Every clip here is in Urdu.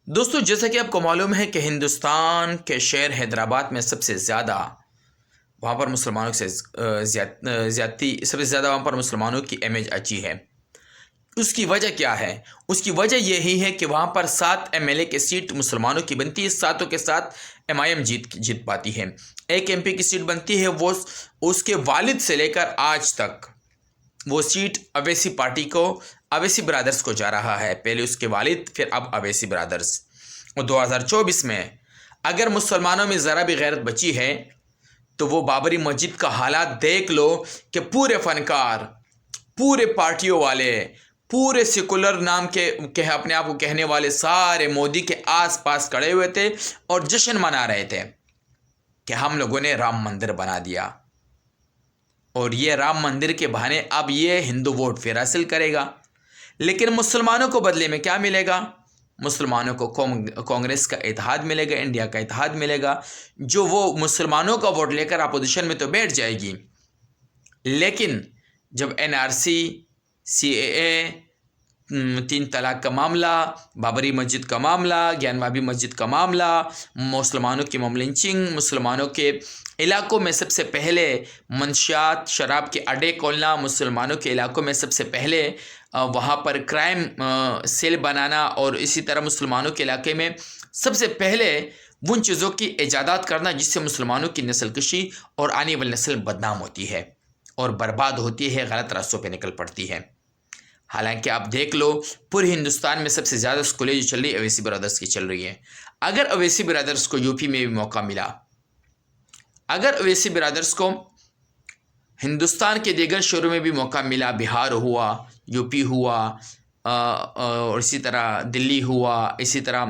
دوستو، جیسا کہ آپ کو معلوم ہے کہ ہندوستان کے شہر حیدرآباد میں سب سے زیادہ وہاں پر مسلمانوں سے زیادتی سب سے زیادہ وہاں پر مسلمانوں کی امیج اچھی ہے۔ اس کی وجہ کیا ہے؟ اس کی وجہ یہی ہے کہ وہاں پر 7 MLA کی سیٹ مسلمانوں کی بنتی ہے، 7 کے ساتھ MIM جیت پاتی ہے۔ ایک MP کی سیٹ بنتی ہے، وہ اس کے والد سے لے کر آج تک وہ سیٹ اویسی پارٹی کو، اویسی برادرز کو جا رہا ہے۔ پہلے اس کے والد، پھر اب اویسی برادرز۔ اور 2024 میں اگر مسلمانوں میں ذرا بھی غیرت بچی ہے تو وہ بابری مسجد کا حالات دیکھ لو کہ پورے فنکار، پورے پارٹیوں والے، پورے سیکولر نام کے اپنے آپ کو کہنے والے سارے مودی کے آس پاس کھڑے ہوئے تھے اور جشن منا رہے تھے کہ ہم لوگوں نے رام مندر بنا دیا، اور یہ رام مندر کے بہانے اب یہ ہندو ووٹ پھر حاصل کرے گا۔ لیکن مسلمانوں کو بدلے میں کیا ملے گا؟ مسلمانوں کو کانگریس کا اتحاد ملے گا، انڈیا کا اتحاد ملے گا، جو وہ مسلمانوں کا ووٹ لے کر اپوزیشن میں تو بیٹھ جائے گی، لیکن جب NRC، CAA، 3 طلاق کا معاملہ، بابری مسجد کا معاملہ، گیان بابی مسجد کا معاملہ، مسلمانوں کی موب لنچنگ، مسلمانوں کے علاقوں میں سب سے پہلے منشیات، شراب کے اڈے کھولنا، مسلمانوں کے علاقوں میں سب سے پہلے وہاں پر کرائم سیل بنانا، اور اسی طرح مسلمانوں کے علاقے میں سب سے پہلے ان چیزوں کی ایجادات کرنا جس سے مسلمانوں کی نسل کشی اور آنے والی نسل بدنام ہوتی ہے اور برباد ہوتی ہے، غلط راستوں پہ نکل پڑتی ہے۔ حالانکہ آپ دیکھ لو پورے ہندوستان میں سب سے زیادہ اسکولیں جو چل رہی ہے اویسی برادرز کی چل رہی ہیں۔ اگر اویسی برادرز کو UP میں بھی موقع ملا، اگر اویسی برادرز کو ہندوستان کے دیگر شہروں میں بھی موقع ملا، بہار ہوا، UP ہوا، اور اسی طرح دلی ہوا، اسی طرح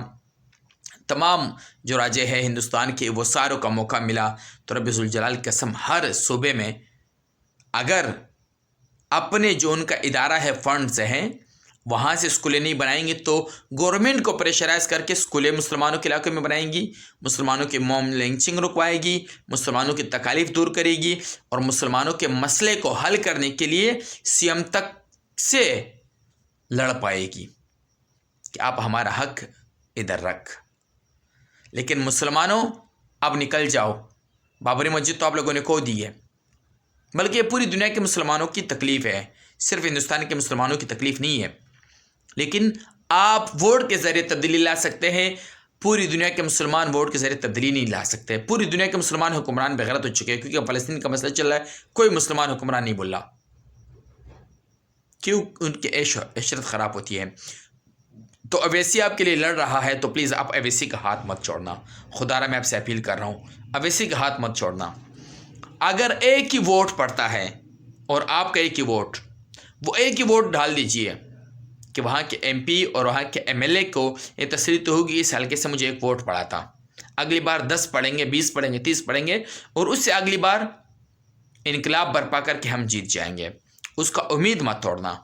تمام جو راجے ہیں ہندوستان کے، وہ ساروں کا موقع ملا، تو رب ذوالجلال کی قسم ہر صوبے میں اگر اپنے جو ان کا ادارہ ہے، فنڈز ہیں، وہاں سے اسکولیں نہیں بنائیں گے تو گورنمنٹ کو پریشرائز کر کے اسکولیں مسلمانوں کے علاقے میں بنائیں گی، مسلمانوں کے موب لنچنگ رکوائے گی، مسلمانوں کی تکالیف دور کرے گی، اور مسلمانوں کے مسئلے کو حل کرنے کے لیے CM تک سے لڑ پائے گی کہ آپ ہمارا حق ادھر رکھ۔ لیکن مسلمانوں اب نکل جاؤ، بابری مسجد تو آپ لوگوں نے کھو دی ہے، بلکہ یہ پوری دنیا کے مسلمانوں کی تکلیف ہے، صرف ہندوستان کے مسلمانوں کی تکلیف نہیں ہے۔ لیکن آپ ووٹ کے ذریعے تبدیلی لا سکتے ہیں، پوری دنیا کے مسلمان ووٹ کے ذریعے تبدیلی نہیں لا سکتے۔ پوری دنیا کے مسلمان حکمران بغیرت ہو چکے ہیں، کیونکہ فلسطین کا مسئلہ چل رہا ہے، کوئی مسلمان حکمران نہیں بول رہا، کیوں؟ ان کی عشرت خراب ہوتی ہے۔ تو اویسی آپ کے لیے لڑ رہا ہے تو پلیز آپ اویسی کا ہاتھ مت چھوڑنا، خدا را میں آپ سے اپیل کر رہا ہوں، اویسی کا ہاتھ مت چھوڑنا۔ اگر ایک ہی ووٹ پڑتا ہے اور آپ کا ایک ہی ووٹ، وہ ایک ہی ووٹ ڈال دیجئے کہ وہاں کے MP اور وہاں کے MLA کو یہ تسلی تو ہوگی اس حلقے سے مجھے ایک ووٹ پڑا تھا، اگلی بار 10 پڑیں گے، 20 پڑیں گے، 30 پڑیں گے، اور اس سے اگلی بار انقلاب برپا کر کے ہم جیت جائیں گے۔ اس کا امید مت توڑنا۔